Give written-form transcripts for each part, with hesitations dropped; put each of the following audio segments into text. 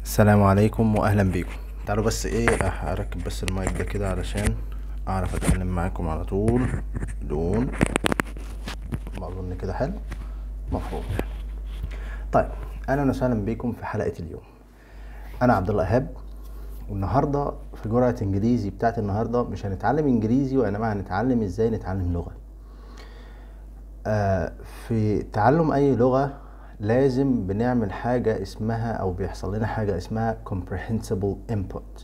السلام عليكم واهلا بيكم. تعالوا بس اركب بس المايك ده كده علشان اعرف اتكلم معاكم على طول بدون ما اظن كده حلو مفهوم يعني. طيب، اهلا وسهلا بيكم في حلقة اليوم. انا عبد الله ايهاب، والنهارده في جرعة انجليزي بتاعت النهارده مش هنتعلم انجليزي وانما هنتعلم ازاي نتعلم لغة. في تعلم اي لغة لازم بنعمل حاجة اسمها او بيحصل لنا حاجة اسمها comprehensible input.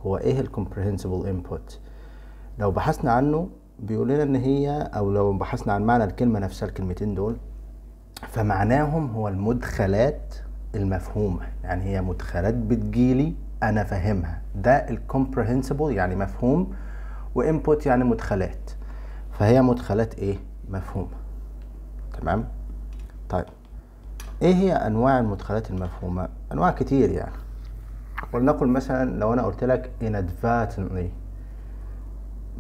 هو ايه ال comprehensible input؟ لو بحثنا عنه بيقول لنا ان هي، او لو بحثنا عن معنى الكلمة نفسها الكلمتين دول، فمعناهم هو المدخلات المفهومة. يعني هي مدخلات بتجيلي انا فاهمها، ده ال comprehensible يعني مفهوم، و input يعني مدخلات، فهي مدخلات ايه؟ مفهومة. تمام. طيب، ايه هي انواع المدخلات المفهومة؟ انواع كتير يعني. ولنقل مثلا لو انا قلت لك inadvertently،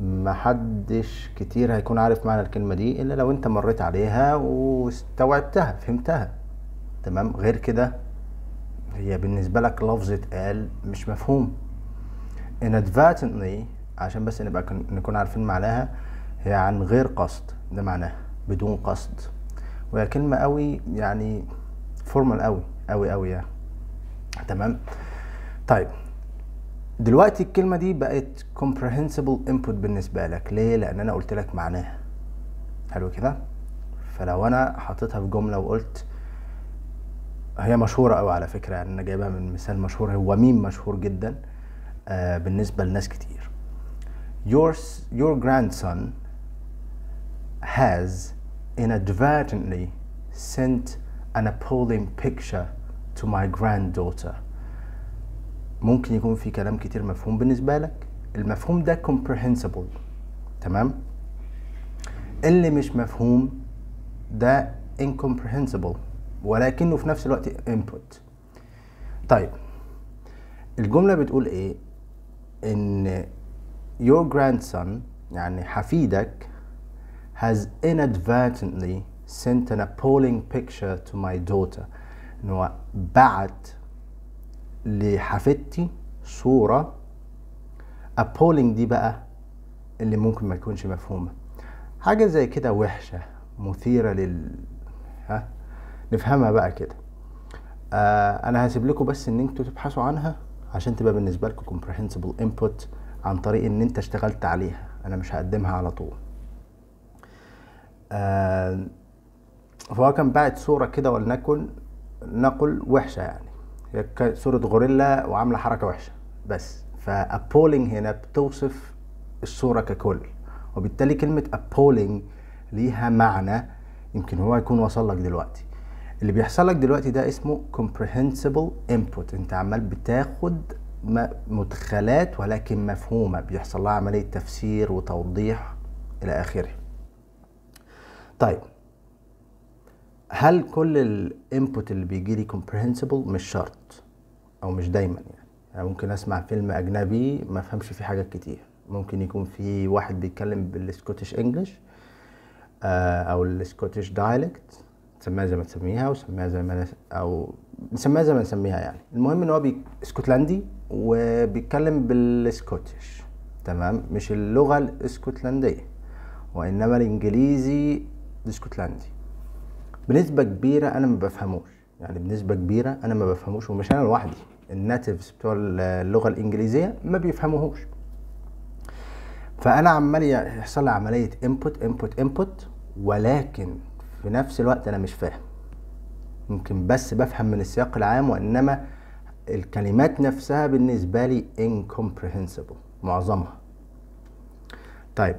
محدش كتير هيكون عارف معنى الكلمة دي الا لو انت مريت عليها واستوعبتها فهمتها. تمام. غير كده هي بالنسبة لك لفظ اتقال مش مفهوم. inadvertently عشان بس نكون عارفين معناها، هي عن غير قصد، ده معناها بدون قصد، وهي كلمة قوي يعني فورمال قوي يعني. تمام. طيب، دلوقتي الكلمة دي بقت comprehensible input بالنسبة لك. ليه؟ لان انا قلت لك معناها. حلو كده. فلو انا حطيتها في جملة وقلت، هي مشهورة قوي على فكرة، يعني انا جايبها من مثال مشهور، هو ميم مشهور جدا بالنسبة لناس كتير. your grandson has inadvertently sent an appalling picture to my granddaughter. ممكن يكون في كلام كتير مفهوم بالنسبة لك، المفهوم ده comprehensible. تمام. اللي مش مفهوم ده incomprehensible، ولكنه في نفس الوقت input. طيب، الجملة بتقول ايه؟ ان your grandson يعني حفيدك has inadvertently sent an appalling picture to my daughter. ان هو بعت لحفيدتي صورة. appalling دي بقى اللي ممكن ما تكونش مفهومة، حاجة زي كده وحشة مثيرة نفهمها بقى كده. انا هسيب لكم بس ان انتوا تبحثوا عنها عشان تبقى بالنسبة لكم comprehensible input عن طريق ان انت اشتغلت عليها. انا مش هقدمها على طول. فهو كان باعت صورة كده، ولنكن نقل وحشة، يعني هي صورة غوريلا وعاملة حركة وحشة بس. فابولينج هنا بتوصف الصورة ككل، وبالتالي كلمة appalling ليها معنى يمكن هو يكون وصل لك دلوقتي. اللي بيحصل لك دلوقتي ده اسمه comprehensible input. انت عمال بتاخد مدخلات ولكن مفهومة، بيحصل لها عملية تفسير وتوضيح الى اخره. طيب، هل كل الانبوت اللي بيجي لي comprehensible؟ مش شرط، او مش دايما يعني ممكن اسمع فيلم اجنبي ما افهمش فيه حاجات كتير. ممكن يكون في واحد بيتكلم بالسكوتش انجلش او السكوتش دايلكت، نسميها زي ما تسميها وسميها زي ما او نسميها زي ما نسميها يعني. المهم ان هو اسكتلندي وبيتكلم بالسكوتش. تمام. مش اللغة الاسكتلندية وانما الانجليزي الاسكتلندي. بنسبة كبيرة انا ما بفهموش، يعني بنسبة كبيرة انا ما بفهموش، ومش انا لوحدي، الناتيفز بتوع اللغة الانجليزية ما بيفهموهوش. فانا عمال يحصل لي عملية input، ولكن في نفس الوقت انا مش فاهم. ممكن بس بفهم من السياق العام، وانما الكلمات نفسها بالنسبة لي incomprehensible معظمها. طيب،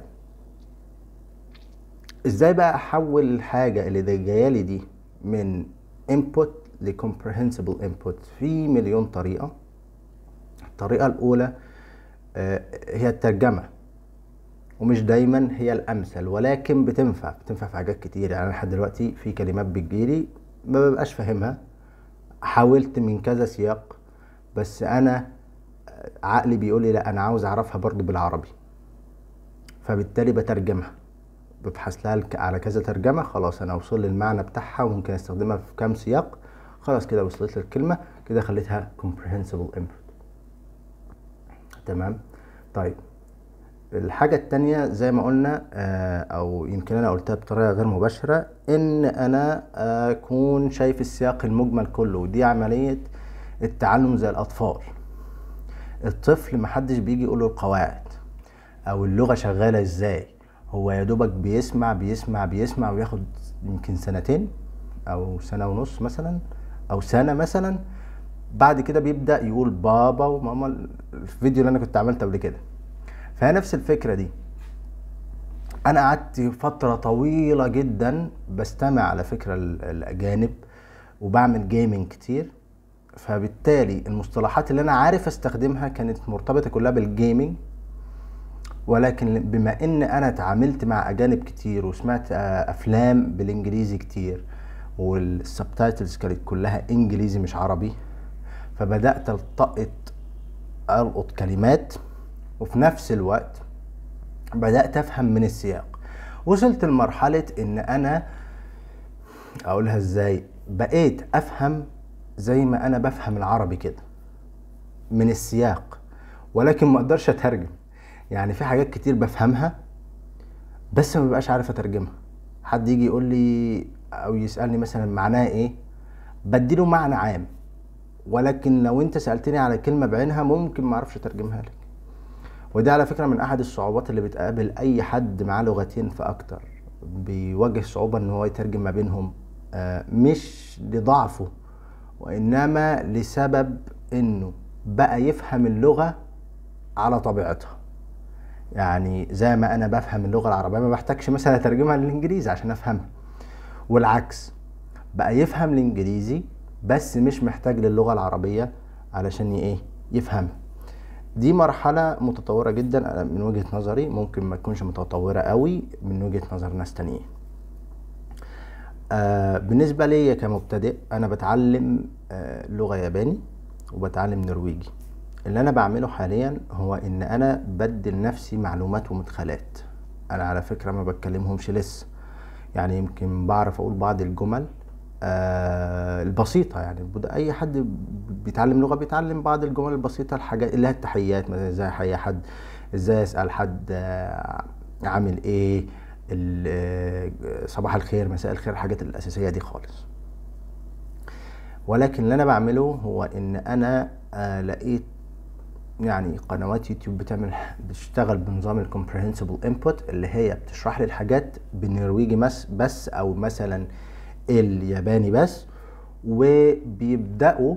ازاي بقى احول الحاجة اللي جايالي دي من input ل comprehensible input؟ في مليون طريقة. الطريقة الاولى هي الترجمة، ومش دايما هي الامثل، ولكن بتنفع في حاجات كتير. يعني انا لحد دلوقتي في كلمات بتجيلي ما ببقاش فاهمها، حاولت من كذا سياق، بس انا عقلي بيقول لي لا، انا عاوز اعرفها برضو بالعربي، فبالتالي بترجمها، ببحث لها على كذا ترجمة. خلاص انا اوصل للمعنى بتاعها وممكن استخدمها في كام سياق، خلاص كده وصلت لي الكلمة، كده خليتها comprehensible input. تمام. طيب الحاجة التانية زي ما قلنا او يمكن انا قلتها بطريقة غير مباشرة، ان انا اكون شايف السياق المجمل كله، ودي عملية التعلم زي الاطفال. الطفل محدش بيجي يقوله القواعد او اللغة شغالة ازاي، هو يا دوبك بيسمع بيسمع بيسمع وياخد يمكن سنتين او سنة ونص مثلا او سنة مثلا، بعد كده بيبدأ يقول بابا وماما، الفيديو اللي انا كنت عملته قبل كده. فهي نفس الفكرة دي. انا قعدت فترة طويلة جدا بستمع على فكرة الاجانب وبعمل جيمنج كتير، فبالتالي المصطلحات اللي انا عارف استخدمها كانت مرتبطة كلها بالجيمنج. ولكن بما ان انا اتعاملت مع اجانب كتير وسمعت افلام بالانجليزي كتير والسبتايتلز كانت كلها انجليزي مش عربي، فبدأت القط كلمات وفي نفس الوقت بدأت افهم من السياق. وصلت لمرحلة ان انا اقولها ازاي، بقيت افهم زي ما انا بفهم العربي كده من السياق، ولكن ما اقدرش اترجم. يعني في حاجات كتير بفهمها بس ما بقاش عارف اترجمها. حد يجي يقول لي او يسألني مثلا معناها ايه، بديله معنى عام، ولكن لو انت سألتني على كلمة بعينها ممكن ما اعرفش اترجمها لك. ودي على فكرة من احد الصعوبات اللي بتقابل اي حد معاه لغتين فاكتر، بيواجه صعوبة ان هو يترجم ما بينهم، مش لضعفه وانما لسبب انه بقى يفهم اللغة على طبيعتها. يعني زي ما انا بفهم اللغة العربية ما بحتاجش مثلا اترجمها للانجليزي عشان افهمها، والعكس بقى يفهم الانجليزي بس مش محتاج للغة العربية علشان يفهمها. دي مرحلة متطورة جدا من وجهة نظري، ممكن ما تكونش متطورة قوي من وجهة نظر ناس تانيين. بالنسبة لي كمبتدئ انا بتعلم لغة ياباني وبتعلم نرويجي. اللي انا بعمله حاليا هو ان انا بدي لنفسي معلومات ومدخلات. انا على فكرة ما بتكلمهمش لسه، يعني يمكن بعرف اقول بعض الجمل البسيطة. يعني اي حد بيتعلم لغة بيتعلم بعض الجمل البسيطة، الحاجات اللي هي التحيات مثلا، ازاي احيي حد، ازاي اسأل حد عامل ايه، صباح الخير مساء الخير، الحاجات الاساسية دي خالص. ولكن اللي انا بعمله هو ان انا لقيت يعني قنوات يوتيوب بتشتغل بنظام الكومبريهنسبل انبوت، اللي هي بتشرح لي الحاجات بالنرويجي بس او مثلا الياباني بس، وبيبدأوا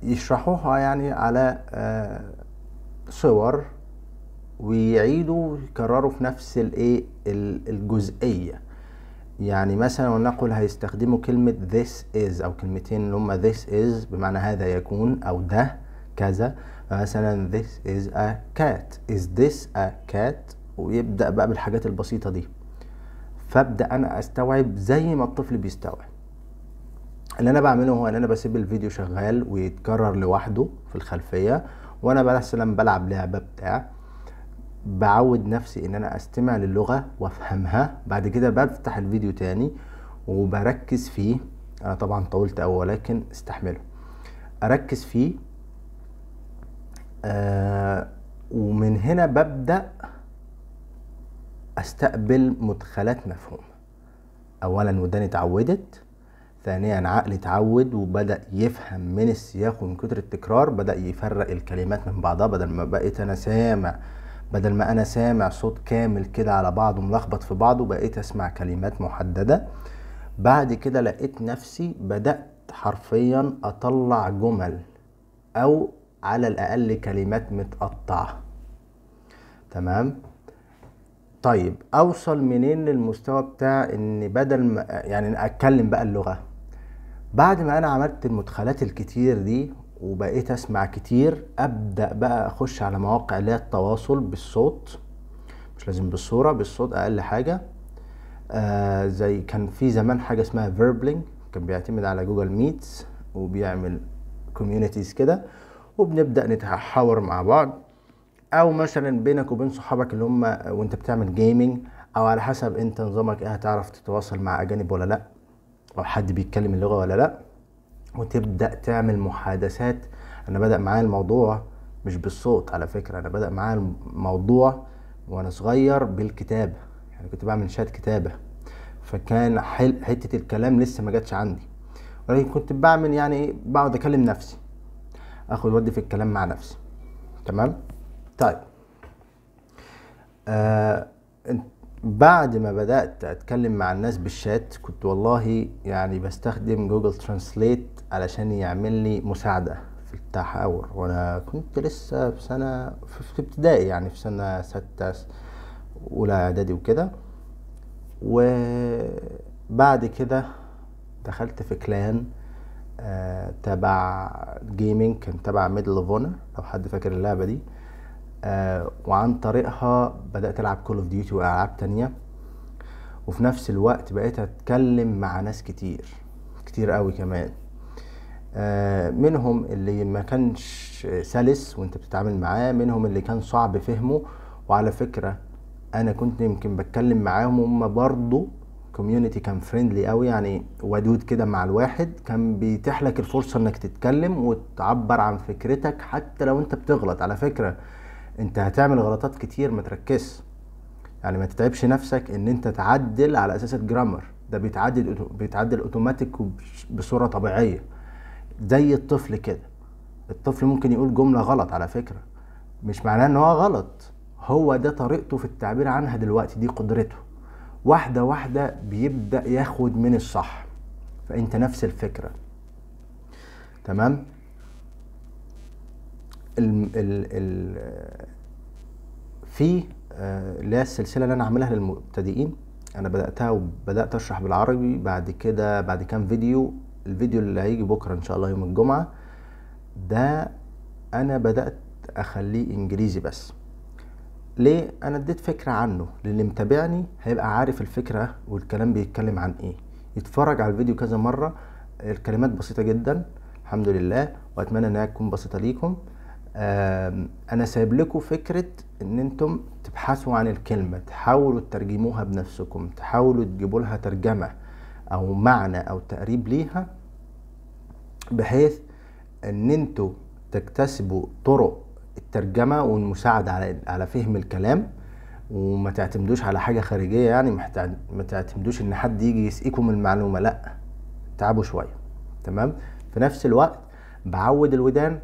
يشرحوها يعني على صور، ويعيدوا يكرروا في نفس الجزئية. يعني مثلا ولنقل هيستخدموا كلمة this is او كلمتين اللي هما this is بمعنى هذا يكون او ده كذا. مثلا this is a cat، is this a cat، ويبدأ بقى بالحاجات البسيطة دي، فابدأ انا استوعب زي ما الطفل بيستوعب. اللي انا بعمله هو ان انا بسيب الفيديو شغال ويتكرر لوحده في الخلفية، وانا مثلا بلعب لعبة بتاع، بعود نفسي ان انا استمع للغة وافهمها. بعد كده بفتح الفيديو تاني وبركز فيه. انا طبعا طولت اوي ولكن استحمله. اركز فيه ومن هنا ببدأ استقبل مدخلات مفهومة. اولا وداني اتعودت، ثانيا عقلي اتعود وبدأ يفهم من السياق، ومن كتر التكرار بدأ يفرق الكلمات من بعضها. بدل ما انا سامع صوت كامل كده على بعضه ملخبط في بعضه، بقيت اسمع كلمات محددة. بعد كده لقيت نفسي بدأت حرفيا اطلع جمل او على الاقل كلمات متقطعة. تمام. طيب اوصل منين للمستوى بتاع ان بدل ما يعني اتكلم بقى اللغة؟ بعد ما انا عملت المدخلات الكتير دي وبقيت اسمع كتير، ابدأ بقى اخش على مواقع اللي هي التواصل بالصوت، مش لازم بالصورة، بالصوت اقل حاجة. زي كان في زمان حاجة اسمها فيربلينج، كان بيعتمد على جوجل ميتس وبيعمل كوميونيتيز كده، وبنبدأ نتحاور مع بعض، او مثلا بينك وبين صحابك اللي هم وانت بتعمل جيمنج، او على حسب انت نظامك ايه هتعرف تتواصل مع اجانب ولا لا. او حد بيتكلم اللغة ولا لا، وتبدأ تعمل محادثات. انا بدأ معايا الموضوع مش بالصوت على فكرة، انا بدأ معايا الموضوع وانا صغير بالكتابة، يعني كنت بعمل شات كتابة، فكان حتة الكلام لسه ما جاتش عندي، ولكن كنت بعمل يعني بقعد اكلم نفسي، اخد ودي في الكلام مع نفسي. تمام. طيب آه بعد ما بدأت اتكلم مع الناس بالشات، كنت والله يعني بستخدم جوجل ترانسليت علشان يعمل لي مساعدة في التحاور، وانا كنت لسه في سنة في ابتدائي، يعني في سنة 6 اولى اعدادي وكده. وبعد كده دخلت في كلان تبع جيمنج، كان تبع ميدل اوف اونر لو حد فاكر اللعبة دي. وعن طريقها بدأت ألعب كول اوف ديوتي وألعاب تانية، وفي نفس الوقت بقيت أتكلم مع ناس كتير كتير قوي كمان. منهم اللي ما كانش سلس وانت بتتعامل معاه، منهم اللي كان صعب فهمه. وعلى فكرة انا كنت يمكن بتكلم معاهم هم برضو كوميونتي كان فريندلي قوي، يعني ودود كده مع الواحد، كان بيتيح لك الفرصة انك تتكلم وتعبر عن فكرتك حتى لو انت بتغلط. على فكرة انت هتعمل غلطات كتير، ما تركزش، يعني ما تتعبش نفسك ان انت تعدل على اساس الجرامر، ده بيتعدل اوتوماتيك بصورة طبيعية زي الطفل كده. الطفل ممكن يقول جملة غلط على فكرة، مش معناه ان هو غلط، هو ده طريقته في التعبير عنها دلوقتي، دي قدرته. واحدة واحدة بيبدأ ياخد من الصح، فانت نفس الفكرة. تمام. ال ال ال في اللي هي السلسلة اللي انا عاملها للمبتدئين، انا بدأتها وبدأت اشرح بالعربي. بعد كده بعد كام فيديو، الفيديو اللي هيجي بكرة ان شاء الله يوم الجمعة ده انا بدأت اخليه انجليزي بس. ليه؟ انا اديت فكرة عنه، للي متابعني هيبقى عارف الفكرة والكلام بيتكلم عن ايه، يتفرج على الفيديو كذا مرة. الكلمات بسيطة جدا الحمد لله، واتمنى انها تكون بسيطة ليكم. انا سايب لكم فكرة ان انتم تبحثوا عن الكلمة، تحاولوا تترجموها بنفسكم، تحاولوا تجيبوا لها ترجمة او معنى او تقريب ليها، بحيث ان انتوا تكتسبوا طرق الترجمة والمساعدة على فهم الكلام، وما تعتمدوش على حاجة خارجية، يعني ما تعتمدوش ان حد يجي يسقيكم المعلومة، لا، تعبوا شوية. تمام. في نفس الوقت بعود الودان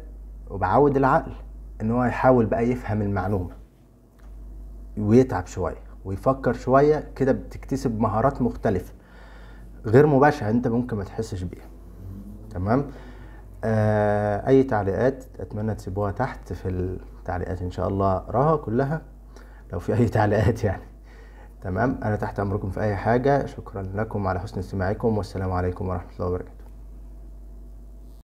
وبعود العقل ان هو يحاول بقى يفهم المعلومة، ويتعب شوية ويفكر شوية كده، بتكتسب مهارات مختلفة غير مباشرة انت ممكن ما تحسش بيها. تمام. اي تعليقات اتمنى تسيبوها تحت في التعليقات، ان شاء الله اقراها كلها لو في اي تعليقات يعني. تمام. انا تحت امركم في اي حاجة. شكرا لكم على حسن استماعكم، والسلام عليكم ورحمة الله وبركاته.